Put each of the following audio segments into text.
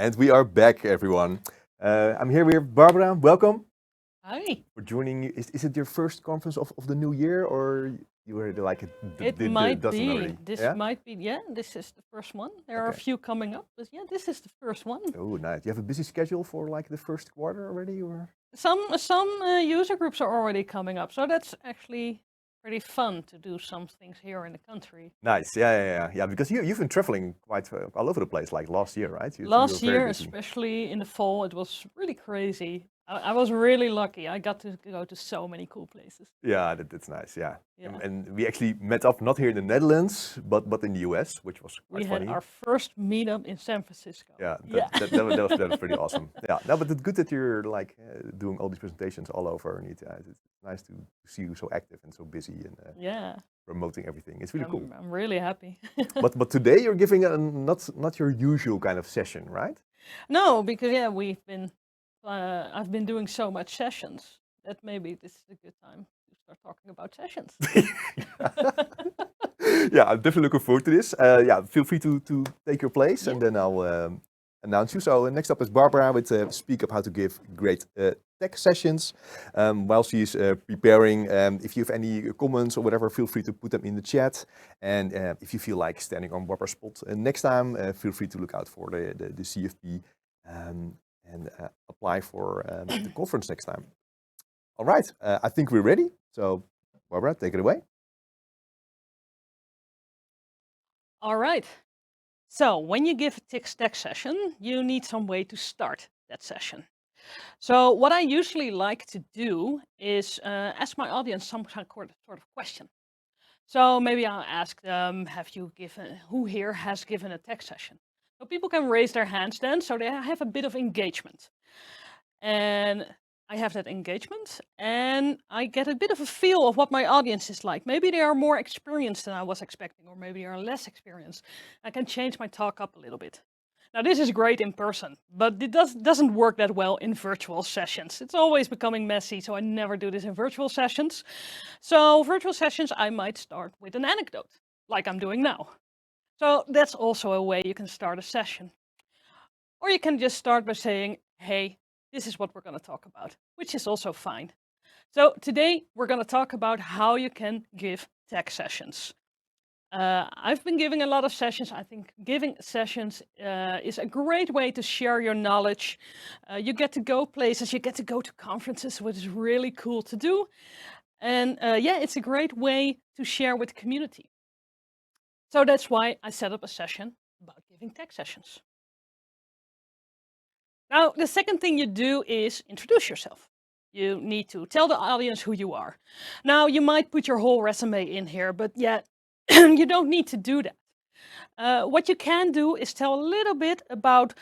And we are back, everyone. I'm here with Barbara. Welcome Hi. for joining. Is it your first conference of the new year, or you already like it It did a might dozen be. already? This Yeah. might be. Yeah, this is the first one. There are a Okay. few coming up, but yeah, this is the first one. Oh, nice. You have a busy schedule for like the first quarter already, or? Some user groups are already coming up, so that's actually pretty fun to do some things here in the country. Nice. Yeah. Because you've been traveling quite all over the place, like last year, right? So you're Last very year, busy. especially in the fall, it was really crazy. I was really lucky. I got to go to so many cool places. Yeah, that's nice. Yeah. Yeah. And we actually met up not here in the Netherlands, but in the US, which was We quite had funny. our first meetup in San Francisco. Yeah, Yeah. that was pretty awesome. Yeah, no, but it's good that you're like doing all these presentations all over, and it's nice to see you so active and so busy and Yeah. promoting everything. It's really cool. I'm really happy. But today you're giving a not your usual kind of session, right? No, because yeah, I've been doing so much sessions that maybe this is a good time to start talking about sessions. Yeah, I'm definitely looking forward to this. Yeah, feel free to take your place, and then I'll announce you. So next up is Barbara with Speak Up How to Give Great Tech Sessions. While she's preparing, if you have any comments or whatever, feel free to put them in the chat. And if you feel like standing on Barbara's spot next time, feel free to look out for the CFP and apply for the conference next time. All right, I think we're ready. So Barbara, take it away. All right. So when you give a tech session, you need some way to start that session. So what I usually like to do is ask my audience some sort of question. So maybe I'll ask them, who here has given a tech session? So people can raise their hands then, so they have a bit of engagement. And I have that engagement, and I get a bit of a feel of what my audience is like. Maybe they are more experienced than I was expecting, or maybe they are less experienced. I can change my talk up a little bit. Now, this is great in person, but it doesn't work that well in virtual sessions. It's always becoming messy, so I never do this in virtual sessions. So virtual sessions, I might start with an anecdote, like I'm doing now. So that's also a way you can start a session. Or you can just start by saying, hey, this is what we're going to talk about, which is also fine. So today we're going to talk about how you can give tech sessions. I've been giving a lot of sessions. I think giving sessions is a great way to share your knowledge. You get to go places, you get to go to conferences, which is really cool to do. And yeah, it's a great way to share with the community. So that's why I set up a session about giving tech sessions. Now, the second thing you do is introduce yourself. You need to tell the audience who you are. Now, you might put your whole resume in here, but yeah, you don't need to do that. What you can do is tell a little bit about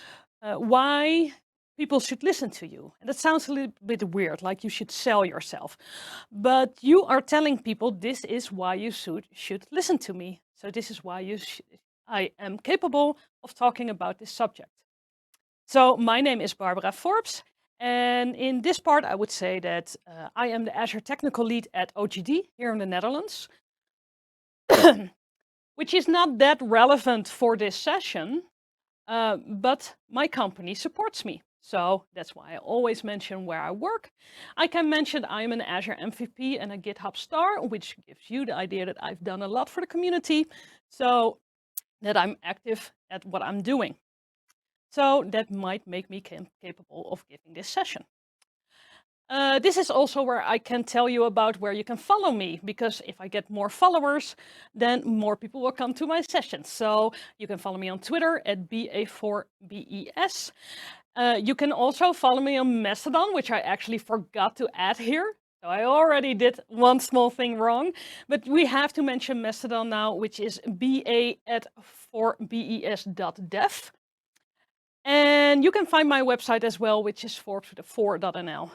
why people should listen to you. And that sounds a little bit weird, like you should sell yourself. But you are telling people this is why you should listen to me. So this is why I am capable of talking about this subject. So my name is Barbara Forbes. And in this part, I would say that I am the Azure Technical Lead at OGD here in the Netherlands, which is not that relevant for this session, but my company supports me. So that's why I always mention where I work. I can mention I'm an Azure MVP and a GitHub star, which gives you the idea that I've done a lot for the community, so that I'm active at what I'm doing. So that might make me capable of giving this session. This is also where I can tell you about where you can follow me, because if I get more followers, then more people will come to my sessions. So you can follow me on Twitter at BA4BES. You can also follow me on Mastodon, which I actually forgot to add here. So I already did one small thing wrong, but we have to mention Mastodon now, which is ba@4bes.dev. And you can find my website as well, which is forbes.nl.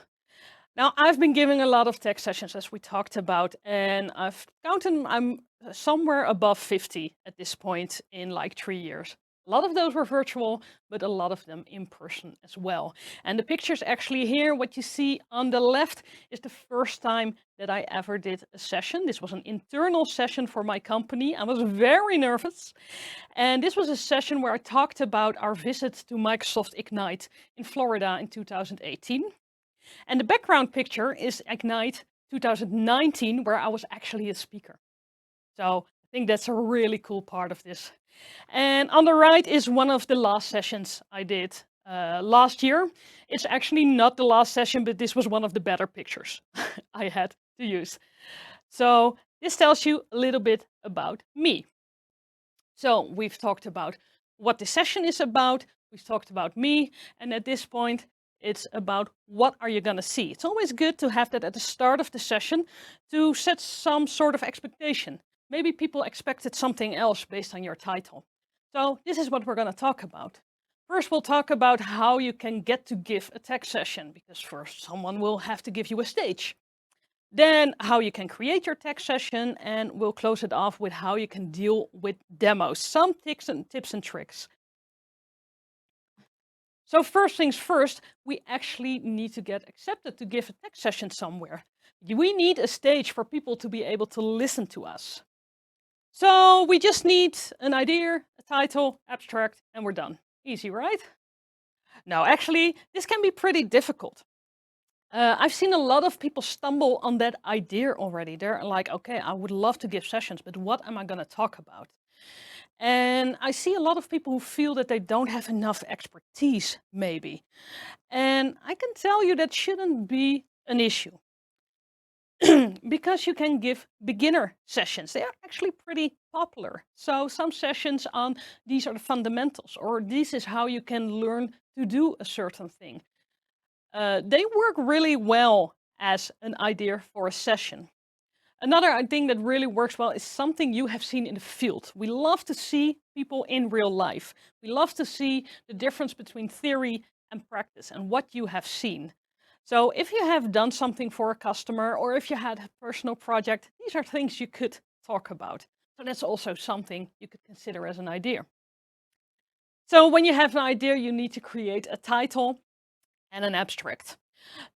Now, I've been giving a lot of tech sessions, as we talked about, and I've counted, I'm somewhere above 50 at this point in like 3 years. A lot of those were virtual, but a lot of them in person as well. And the pictures actually here, what you see on the left is the first time that I ever did a session. This was an internal session for my company. I was very nervous. And this was a session where I talked about our visit to Microsoft Ignite in Florida in 2018. And the background picture is Ignite 2019, where I was actually a speaker. So I think that's a really cool part of this. And on the right is one of the last sessions I did last year. It's actually not the last session, but this was one of the better pictures I had to use. So this tells you a little bit about me. So we've talked about what the session is about. We've talked about me. And at this point, it's about what are you going to see. It's always good to have that at the start of the session to set some sort of expectation. Maybe people expected something else based on your title. So this is what we're going to talk about. First, we'll talk about how you can get to give a tech session, because first someone will have to give you a stage. Then how you can create your tech session, and we'll close it off with how you can deal with demos, some tips and tricks. So first things first, we actually need to get accepted to give a tech session somewhere. We need a stage for people to be able to listen to us. So we just need an idea, a title, abstract, and we're done. Easy, right? No, actually, this can be pretty difficult. I've seen a lot of people stumble on that idea already. They're like, okay, I would love to give sessions, but what am I going to talk about? And I see a lot of people who feel that they don't have enough expertise, maybe. And I can tell you that shouldn't be an issue. Because you can give beginner sessions. They are actually pretty popular. So some sessions on these are the fundamentals, or this is how you can learn to do a certain thing. They work really well as an idea for a session. Another thing that really works well is something you have seen in the field. We love to see people in real life. We love to see the difference between theory and practice and what you have seen. So if you have done something for a customer, or if you had a personal project, these are things you could talk about. So that's also something you could consider as an idea. So when you have an idea, you need to create a title and an abstract.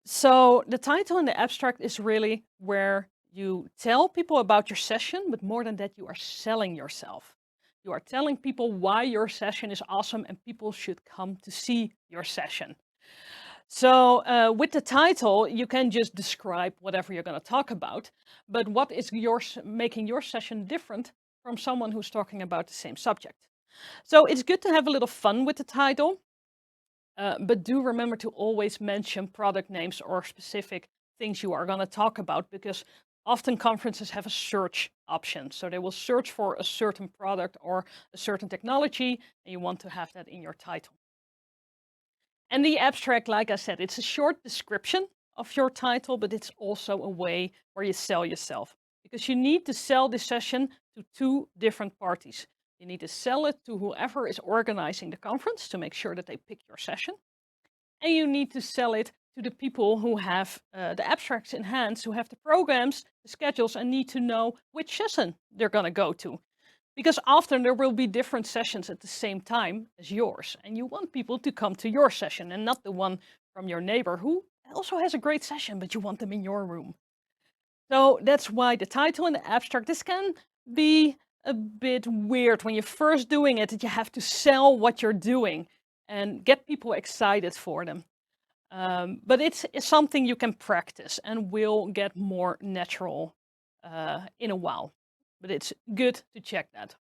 So the title and the abstract is really where you tell people about your session, but more than that, you are selling yourself. You are telling people why your session is awesome and people should come to see your session. So with the title, you can just describe whatever you're going to talk about, but what is making your session different from someone who's talking about the same subject? So it's good to have a little fun with the title, but do remember to always mention product names or specific things you are going to talk about, because often conferences have a search option. So they will search for a certain product or a certain technology, and you want to have that in your title. And the abstract, like I said, it's a short description of your title, but it's also a way where you sell yourself, because you need to sell this session to two different parties. You need to sell it to whoever is organizing the conference to make sure that they pick your session. And you need to sell it to the people who have the abstracts in hand, who have the programs, the schedules, and need to know which session they're going to go to. Because often there will be different sessions at the same time as yours. And you want people to come to your session and not the one from your neighbor who also has a great session, but you want them in your room. So that's why the title and the abstract, this can be a bit weird when you're first doing it, that you have to sell what you're doing and get people excited for them. But it's something you can practice and will get more natural in a while. But it's good to check that.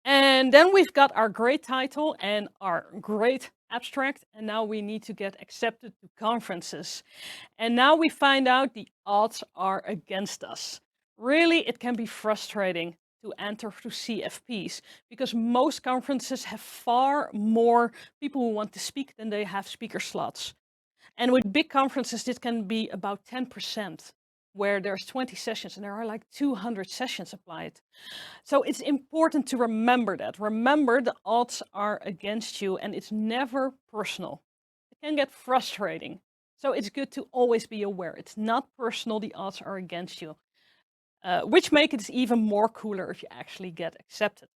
And then we've got our great title and our great abstract, and now we need to get accepted to conferences. And now we find out the odds are against us. Really, it can be frustrating to enter through CFPs, because most conferences have far more people who want to speak than they have speaker slots. And with big conferences, this can be about 10%, where there's 20 sessions and there are like 200 sessions applied. So it's important to remember that. Remember, the odds are against you and it's never personal. It can get frustrating. So it's good to always be aware. It's not personal, the odds are against you. Which makes it even more cooler if you actually get accepted.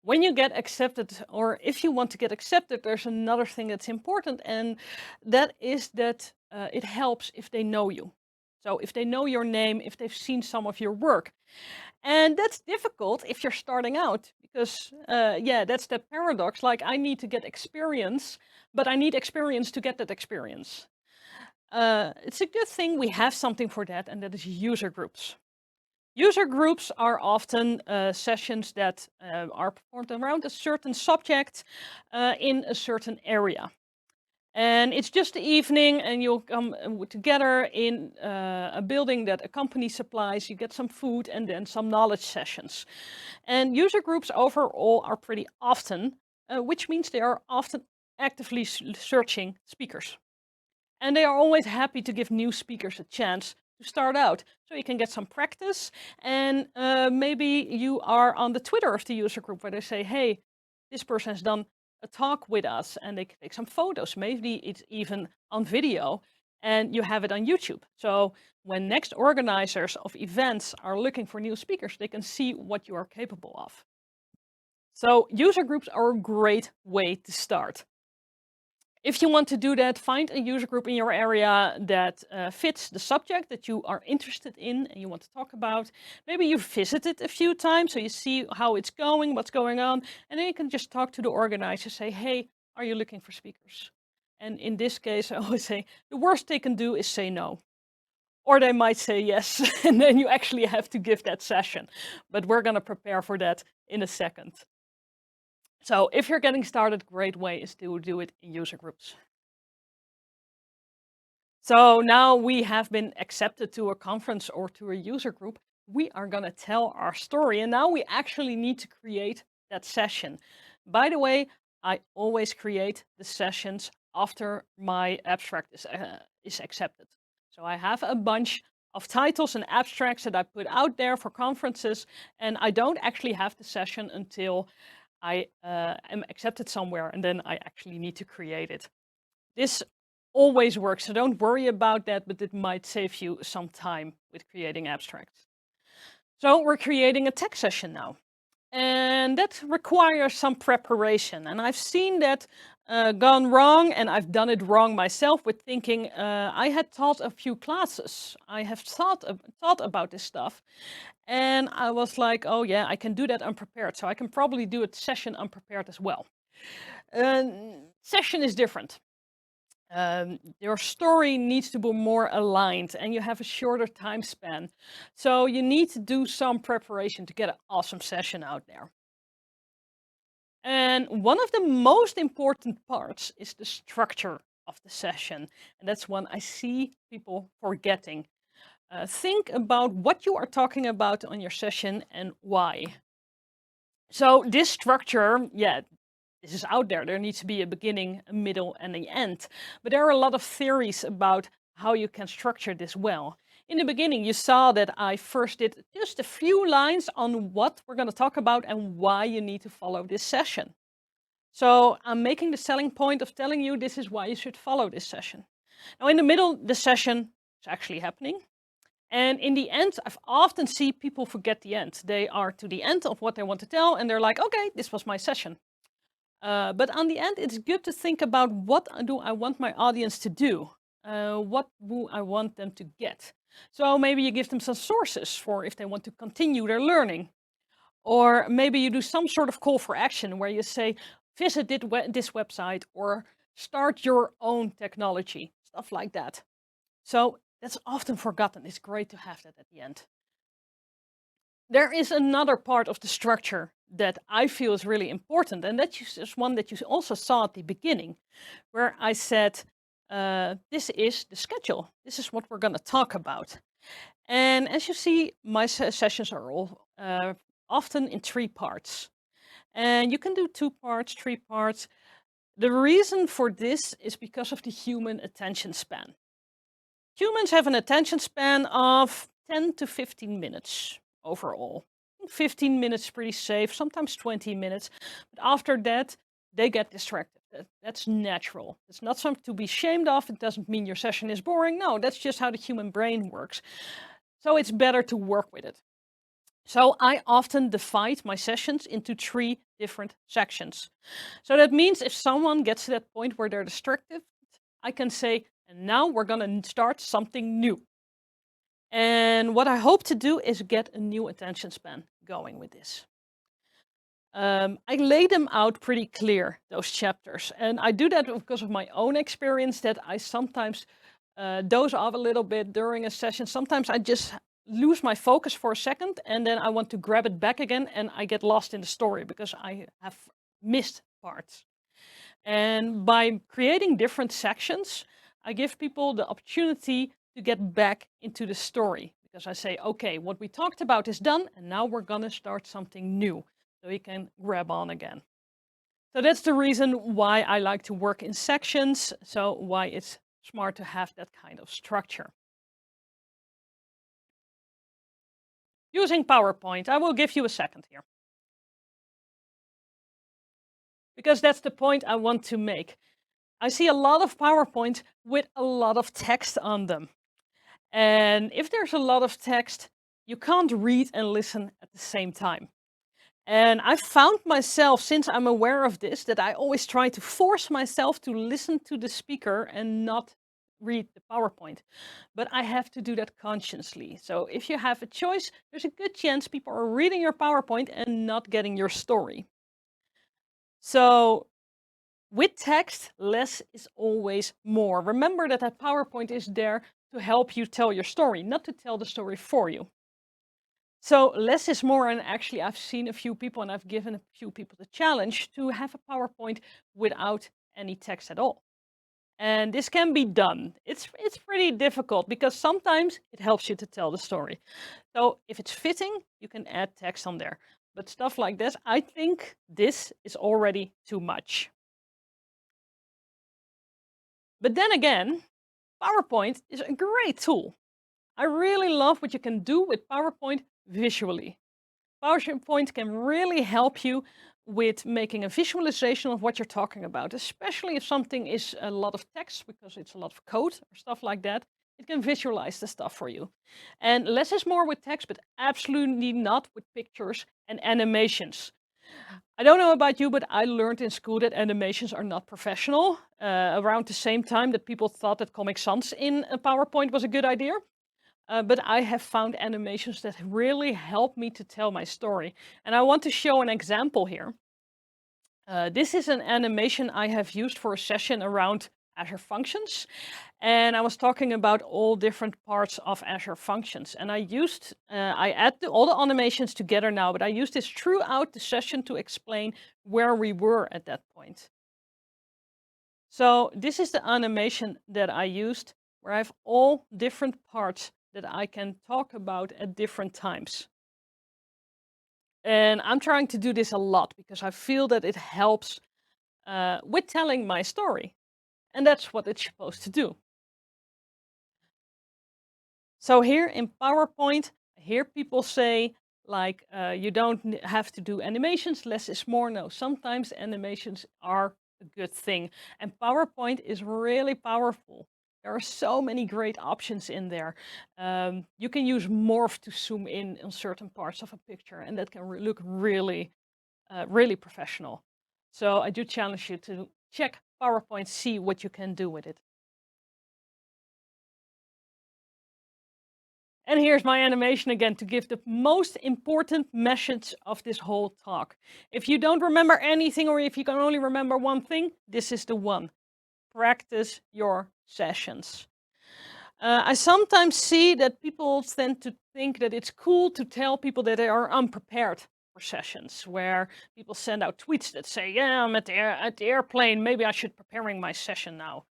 when you get accepted, or if you want to get accepted, there's another thing that's important, and that is that it helps if they know you. So if they know your name, if they've seen some of your work. And that's difficult if you're starting out because, yeah, that's the paradox. Like, I need to get experience, but I need experience to get that experience. It's a good thing we have something for that, and that is user groups. User groups are often sessions that are performed around a certain subject in a certain area. And it's just the evening, and you'll come together in a building that a company supplies. You get some food and then some knowledge sessions. And user groups overall are pretty often, which means they are often actively searching speakers. And they are always happy to give new speakers a chance to start out. So you can get some practice, and maybe you are on the Twitter of the user group where they say, hey, this person has done a talk with us, and they can take some photos. Maybe it's even on video, and you have it on YouTube. So when next organizers of events are looking for new speakers, they can see what you are capable of. So user groups are a great way to start. If you want to do that, find a user group in your area that fits the subject that you are interested in and you want to talk about. Maybe you've visited a few times, so you see how it's going, what's going on, and then you can just talk to the organizer, say, hey, are you looking for speakers? And in this case, I always say, the worst they can do is say no. Or they might say yes, and then you actually have to give that session. But we're going to prepare for that in a second. So if you're getting started, great way is to do it in user groups. So now we have been accepted to a conference or to a user group. We are going to tell our story, and now we actually need to create that session. By the way, I always create the sessions after my abstract is accepted. So I have a bunch of titles and abstracts that I put out there for conferences, and I don't actually have the session until I am accepted somewhere, and then I actually need to create it. This always works, so don't worry about that, but it might save you some time with creating abstracts. So we're creating a tech session now, and that requires some preparation. And I've seen that gone wrong, and I've done it wrong myself with thinking I had taught a few classes. I have thought about this stuff, and I was like, oh yeah, I can do that unprepared, so I can probably do a session unprepared as well. Session is different. Your story needs to be more aligned, and you have a shorter time span. So you need to do some preparation to get an awesome session out there. And one of the most important parts is the structure of the session. And that's one I see people forgetting. Think about what you are talking about on your session and why. So this structure, yeah, this is out there. There needs to be a beginning, a middle, and an end. But there are a lot of theories about how you can structure this well. In the beginning, you saw that I first did just a few lines on what we're going to talk about and why you need to follow this session. So I'm making the selling point of telling you this is why you should follow this session. Now, in the middle, the session is actually happening. And in the end, I've often seen people forget the end. They are to the end of what they want to tell, and they're like, okay, this was my session. But on the end, it's good to think about what do I want my audience to do? What do I want them to get? So maybe you give them some sources for if they want to continue their learning. Or maybe you do some sort of call for action where you say, visit this website or start your own technology, stuff like that. So that's often forgotten. It's great to have that at the end. There is another part of the structure that I feel is really important, and that is one that you also saw at the beginning, where I said, this is the schedule. This is what we're going to talk about. And as you see, my sessions are all often in 3 parts. And you can do 2 parts, 3 parts. The reason for this is because of the human attention span. Humans have an attention span of 10 to 15 minutes overall. 15 minutes is pretty safe, sometimes 20 minutes. But after that, they get distracted. That's natural. It's not something to be ashamed of. It doesn't mean your session is boring. No, that's just how the human brain works. So it's better to work with it. So I often divide my sessions into 3 different sections. So that means if someone gets to that point where they're distracted, I can say, and now we're going to start something new. And what I hope to do is get a new attention span going with this. I lay them out pretty clear, those chapters. And I do that because of my own experience, that I sometimes doze off a little bit during a session. Sometimes I just lose my focus for a second and then I want to grab it back again and I get lost in the story because I have missed parts. And by creating different sections, I give people the opportunity to get back into the story. Because I say, okay, what we talked about is done, and now we're gonna start something new. So you can grab on again. So that's the reason why I like to work in sections, so why it's smart to have that kind of structure. Using PowerPoint, I will give you a second here. Because that's the point I want to make. I see a lot of PowerPoint with a lot of text on them. And if there's a lot of text, you can't read and listen at the same time. And I found myself, since I'm aware of this, that I always try to force myself to listen to the speaker and not read the PowerPoint. But I have to do that consciously. So if you have a choice, there's a good chance people are reading your PowerPoint and not getting your story. So with text, less is always more. Remember that that PowerPoint is there to help you tell your story, not to tell the story for you. So less is more, and actually I've seen a few people and I've given a few people the challenge to have a PowerPoint without any text at all. And this can be done. It's pretty difficult because sometimes it helps you to tell the story. So if it's fitting, you can add text on there. But stuff like this, I think this is already too much. But then again, PowerPoint is a great tool. I really love what you can do with PowerPoint visually. PowerPoint can really help you with making a visualization of what you're talking about, especially if something is a lot of text because it's a lot of code or stuff like that. It can visualize the stuff for you. And less is more with text, but absolutely not with pictures and animations. I don't know about you, but I learned in school that animations are not professional. Around the same time that people thought that Comic Sans in a PowerPoint was a good idea. But I have found animations that really help me to tell my story. And I want to show an example here. This is an animation I have used for a session around Azure Functions. And I was talking about all different parts of Azure Functions. And I add all the animations together now, but I used this throughout the session to explain where we were at that point. So this is the animation that I used, where I have all different parts that I can talk about at different times. And I'm trying to do this a lot because I feel that it helps with telling my story. And that's what it's supposed to do. So here in PowerPoint, I hear people say, like, you don't have to do animations, less is more. No, sometimes animations are a good thing. And PowerPoint is really powerful. There are so many great options in there. You can use morph to zoom in on certain parts of a picture, and that can look really, really professional. So I do challenge you to check PowerPoint, see what you can do with it. And here's my animation again to give the most important message of this whole talk. If you don't remember anything, or if you can only remember one thing, this is the one. Practice your sessions. I sometimes see that people tend to think that it's cool to tell people that they are unprepared for sessions, where people send out tweets that say, yeah, I'm at the airplane, maybe I should preparing my session now.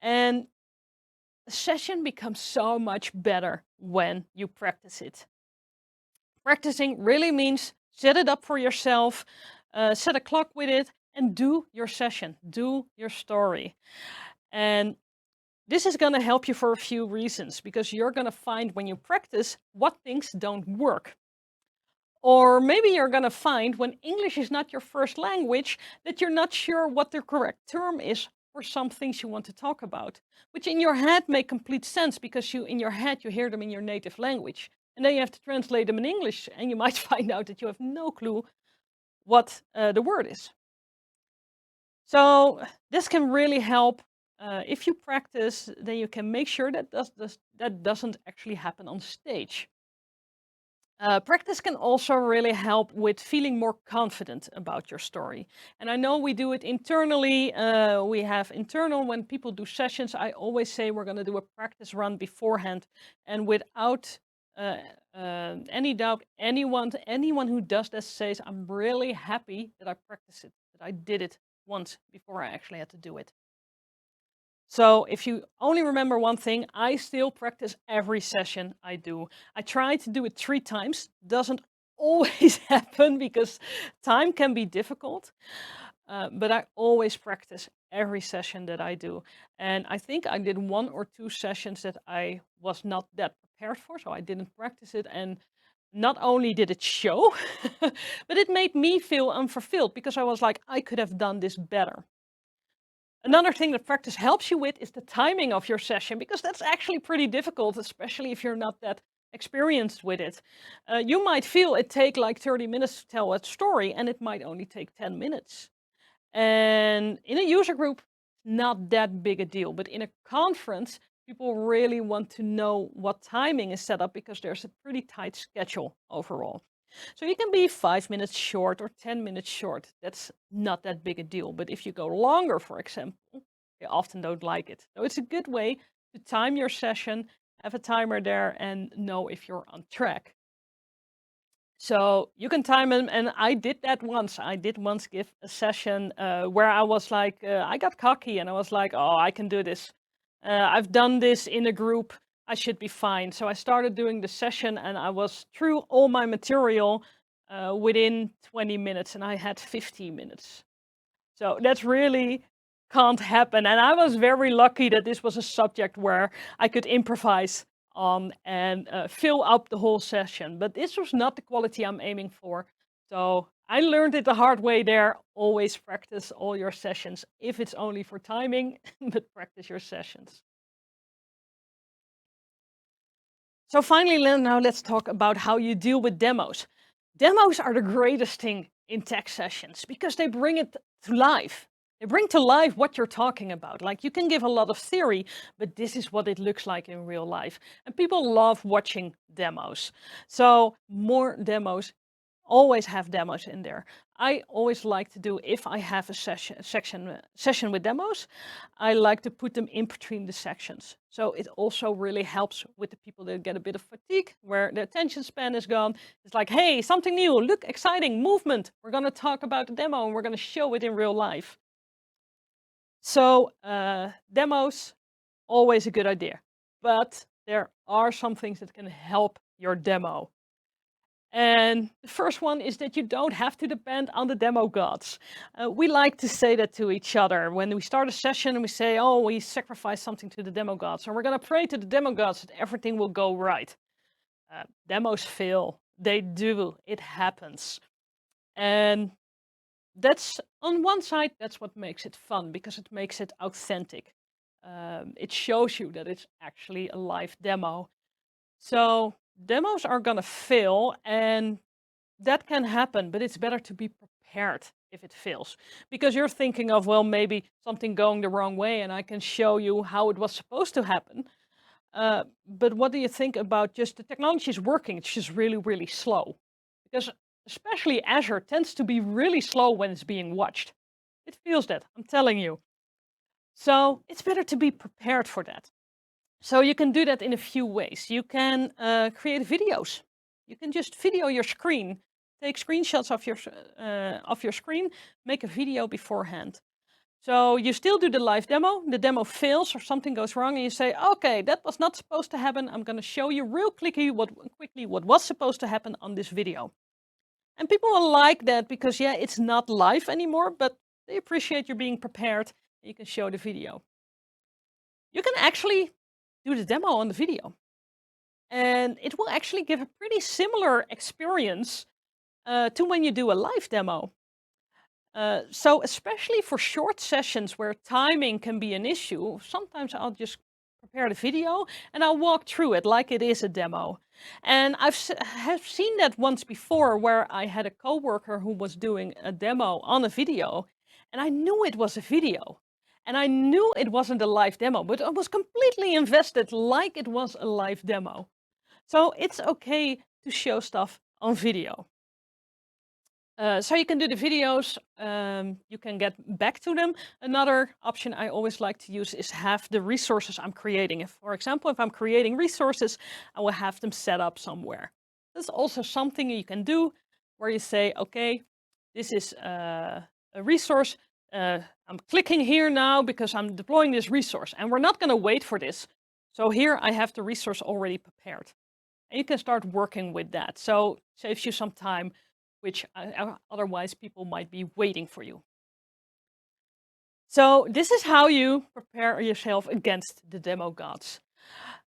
And the session becomes so much better when you practice it. Practicing really means set it up for yourself, set a clock with it, and do your session, do your story. And this is going to help you for a few reasons, because you're going to find when you practice what things don't work. Or maybe you're going to find when English is not your first language that you're not sure what the correct term is for some things you want to talk about, which in your head make complete sense because in your head you hear them in your native language. And then you have to translate them in English, and you might find out that you have no clue what the word is. So this can really help. If you practice, then you can make sure that that doesn't actually happen on stage. Practice can also really help with feeling more confident about your story. And I know we do it internally. We have internal, when people do sessions, I always say we're going to do a practice run beforehand. And without any doubt, anyone who does this says, I'm really happy that I practiced it, that I did it once before I actually had to do it. So if you only remember one thing, I still practice every session I do. I try to do it 3 times. Doesn't always happen because time can be difficult. But I always practice every session that I do. And I think I did 1 or 2 sessions that I was not that prepared for, so I didn't practice it. And not only did it show, but it made me feel unfulfilled because I was like, I could have done this better. Another thing that practice helps you with is the timing of your session, because that's actually pretty difficult, especially if you're not that experienced with it. You might feel it take like 30 minutes to tell a story, and it might only take 10 minutes. And in a user group, not that big a deal. But in a conference, people really want to know what timing is set up because there's a pretty tight schedule overall. So you can be 5 minutes short or 10 minutes short. That's not that big a deal. But if you go longer, for example, they often don't like it. So it's a good way to time your session, have a timer there, and know if you're on track. So you can time them, and I did that once. I did once give a session where I was like, I got cocky and I was like, oh, I can do this. I've done this in a group. I should be fine. So I started doing the session and I was through all my material within 20 minutes, and I had 15 minutes. So that's really can't happen. And I was very lucky that this was a subject where I could improvise on and fill up the whole session. But this was not the quality I'm aiming for. So I learned it the hard way there. Always practice all your sessions, if it's only for timing, but practice your sessions. So finally, now let's talk about how you deal with demos. Demos are the greatest thing in tech sessions because they bring it to life. They bring to life what you're talking about. Like, you can give a lot of theory, but this is what it looks like in real life. And people love watching demos. So more demos, always have demos in there. I always like to do, if I have a session with demos, I like to put them in between the sections. So it also really helps with the people that get a bit of fatigue, where their attention span is gone. It's like, hey, something new, look, exciting, movement. We're going to talk about the demo and we're going to show it in real life. So demos, always a good idea. But there are some things that can help your demo. And the first one is that you don't have to depend on the demo gods. We like to say that to each other. When we start a session and we say, oh, we sacrifice something to the demo gods, and we're going to pray to the demo gods that everything will go right. Demos fail. They do. It happens. And that's, on one side, that's what makes it fun, because it makes it authentic. It shows you that it's actually a live demo. So demos are going to fail, and that can happen, but it's better to be prepared if it fails. Because you're thinking of, well, maybe something going the wrong way, and I can show you how it was supposed to happen. But what do you think about just the technology is working? It's just really, really slow. Because especially Azure tends to be really slow when it's being watched. It feels that, I'm telling you. So it's better to be prepared for that. So you can do that in a few ways. You can create videos. You can just video your screen, take screenshots of your screen, make a video beforehand. So you still do the live demo, the demo fails or something goes wrong, and you say, okay, that was not supposed to happen. I'm going to show you real quickly what was supposed to happen on this video. And people will like that because, yeah, it's not live anymore, but they appreciate you being prepared. And you can show the video. You can actually do the demo on the video. And it will actually give a pretty similar experience to when you do a live demo. So especially for short sessions where timing can be an issue, sometimes I'll just prepare the video and I'll walk through it like it is a demo. And have seen that once before where I had a coworker who was doing a demo on a video and I knew it was a video. And I knew it wasn't a live demo, but I was completely invested like it was a live demo. So it's okay to show stuff on video. So you can do the videos, you can get back to them. Another option I always like to use is have the resources I'm creating. If, for example, if I'm creating resources, I will have them set up somewhere. That's also something you can do where you say, okay, this is a resource. I'm clicking here now because I'm deploying this resource and we're not going to wait for this. So here I have the resource already prepared. And you can start working with that. So saves you some time, which otherwise people might be waiting for you. So this is how you prepare yourself against the demo gods.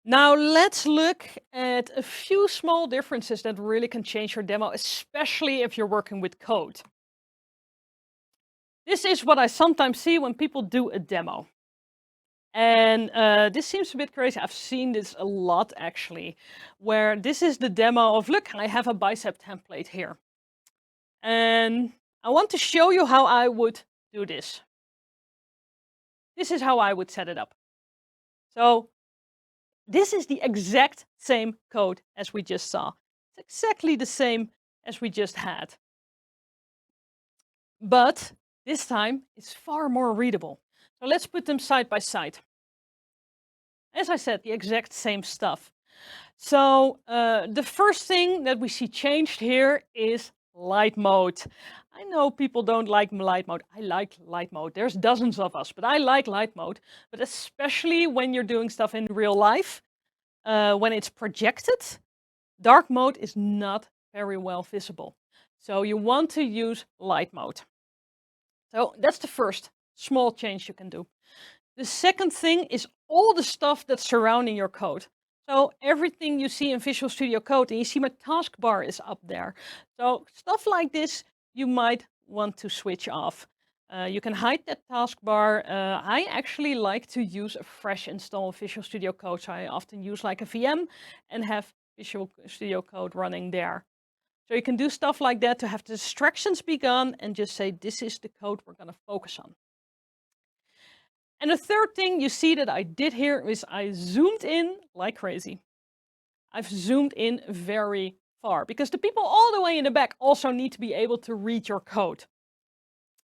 Now let's look at a few small differences that really can change your demo, especially if you're working with code. This is what I sometimes see when people do a demo. And this seems a bit crazy. I've seen this a lot actually, where this is the demo of, look, I have a bicep template here. And I want to show you how I would do this. This is how I would set it up. So this is the exact same code as we just saw. It's exactly the same as we just had. But this time it's far more readable. So let's put them side by side. As I said, the exact same stuff. So the first thing that we see changed here is light mode. I know people don't like light mode. I like light mode. There's dozens of us, but I like light mode. But especially when you're doing stuff in real life, when it's projected, dark mode is not very well visible. So you want to use light mode. So that's the first small change you can do. The second thing is all the stuff that's surrounding your code. So everything you see in Visual Studio Code, and you see my taskbar is up there. So stuff like this, you might want to switch off. You can hide that taskbar. I actually like to use a fresh install of Visual Studio Code. So I often use like a VM and have Visual Studio Code running there. So you can do stuff like that to have the distractions be gone and just say, this is the code we're going to focus on. And the third thing you see that I did here is I zoomed in like crazy. I've zoomed in very far because the people all the way in the back also need to be able to read your code.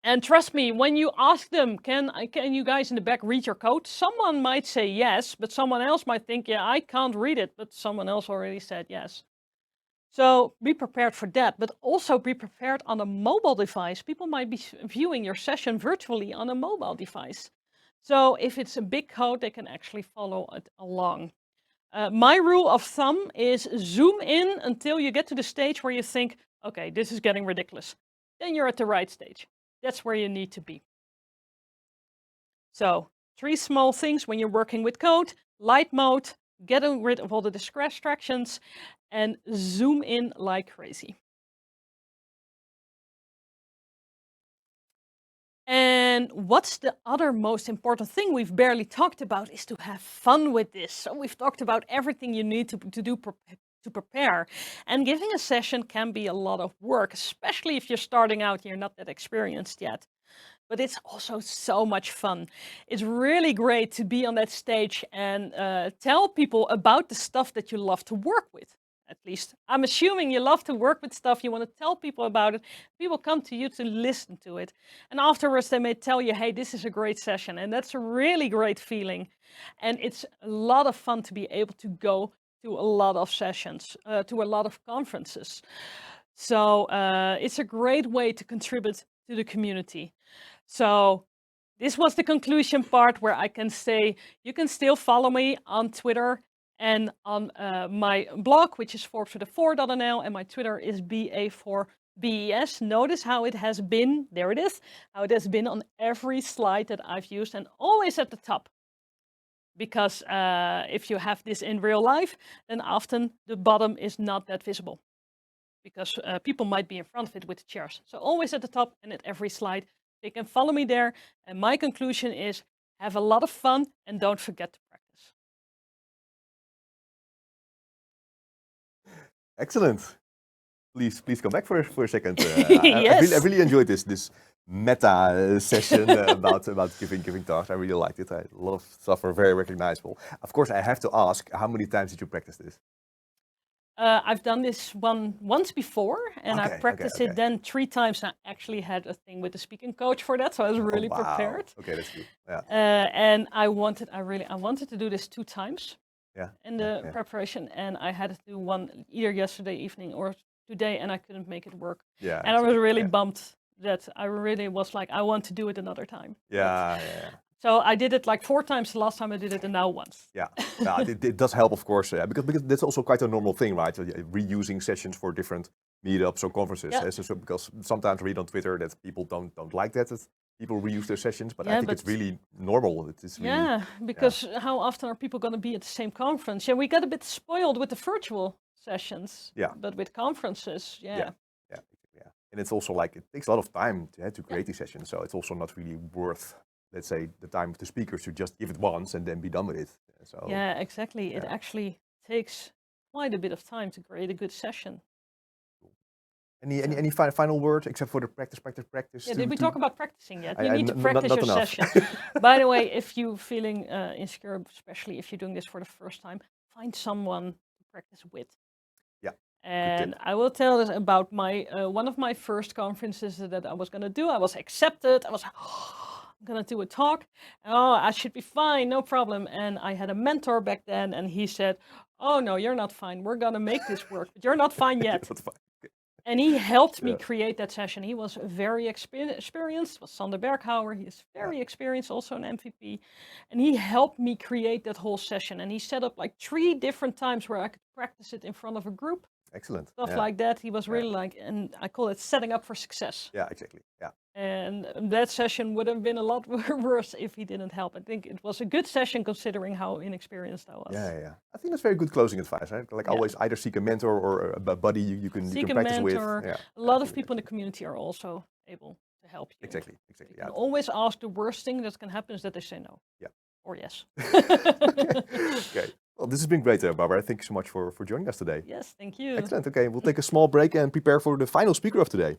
And trust me, when you ask them, can you guys in the back read your code? Someone might say yes, but someone else might think, yeah, I can't read it, but someone else already said yes. So be prepared for that, but also be prepared on a mobile device. People might be viewing your session virtually on a mobile device. So if it's a big code, they can actually follow it along. My rule of thumb is zoom in until you get to the stage where you think, okay, this is getting ridiculous. Then you're at the right stage. That's where you need to be. So 3 small things when you're working with code: light mode, getting rid of all the distractions, and zoom in like crazy. And what's the other most important thing we've barely talked about is to have fun with this. So we've talked about everything you need to do to prepare. And giving a session can be a lot of work, especially if you're starting out, you're not that experienced yet. But it's also so much fun. It's really great to be on that stage and tell people about the stuff that you love to work with. At least I'm assuming you love to work with stuff, you want to tell people about it. People come to you to listen to it. And afterwards they may tell you, hey, this is a great session. And that's a really great feeling. And it's a lot of fun to be able to go to a lot of sessions, to a lot of conferences. So it's a great way to contribute to the community. So this was the conclusion part where I can say you can still follow me on Twitter and on my blog, which is Forbes with a 4.nl, and my Twitter is BA4BES. Notice how it has been, there it is, how it has been on every slide that I've used and always at the top. Because if you have this in real life, then often the bottom is not that visible. Because people might be in front of it with the chairs. So always at the top and at every slide. They can follow me there. And my conclusion is have a lot of fun and don't forget to practice. Excellent. Please come back for a second. I Yes. really enjoyed this meta session about giving talks. I really liked it. A lot of stuff were very recognizable. Of course, I have to ask, how many times did you practice this? I've done this one once before, and I Okay, practiced okay. it then 3 times. I actually had a thing with the speaking coach for that, so I was really Wow. prepared. Okay, that's good. Yeah. And I wanted to do this 2 times Yeah. in the Yeah. preparation, and I had to do one either yesterday evening or today, and I couldn't make it work. Yeah. And I was really yeah. bummed that I really was like, I want to do it another time. Yeah, yeah. So I did it like 4 times the last time I did it, and now once. Yeah, it does help, of course, because that's also quite a normal thing, right? Reusing sessions for different meetups or conferences. Yeah. So because sometimes I read on Twitter that people don't like that people reuse their sessions, but I Yeah, think it's but- really normal. It's really, Yeah, because how often are people going to be at the same conference? Yeah, we got a bit spoiled with the virtual sessions. Yeah. But with conferences, yeah. And it's also like it takes a lot of time to create these sessions, so it's also not really worth, let's say, the time of the speakers to just give it once and then be done with it. So Yeah, exactly. It yeah. actually takes quite a bit of time to create a good session. Any final words except for the practice? Yeah, did we talk about practicing yet? You I- need to not practice your enough. session. By the way, if you're feeling insecure, especially if you're doing this for the first time, find someone to practice with. Yeah, And I will tell this about my one of my first conferences that I was going to do. I was accepted. I was like, oh, I'm going to do a talk. Oh, I should be fine, no problem. And I had a mentor back then, and he said, oh, no, you're not fine. We're going to make this work, but you're not fine yet. That's fine. And he helped me Yeah. create that session. He was very experienced. It was Sander Berghauer. He is very experienced, also an MVP. And he helped me create that whole session. And he set up like 3 different times where I could practice it in front of a group. Excellent. Stuff Yeah. like that. He was really like, and I call it setting up for success. Yeah, exactly. Yeah. And that session would have been a lot worse if he didn't help. I think it was a good session considering how inexperienced I was. Yeah. I think that's very good closing advice, right? Like Yeah. always either seek a mentor or a buddy you can Seek a practice mentor. with. Yeah. A lot of absolutely. people in the community are also able to help you. Exactly. You Yeah. can always ask. The worst thing that can happen is that they say no. Yeah. Or yes. Okay. Well, this has been great, Barbara. Thank you so much for joining us today. Yes, thank you. Excellent. Okay, we'll take a small break and prepare for the final speaker of today.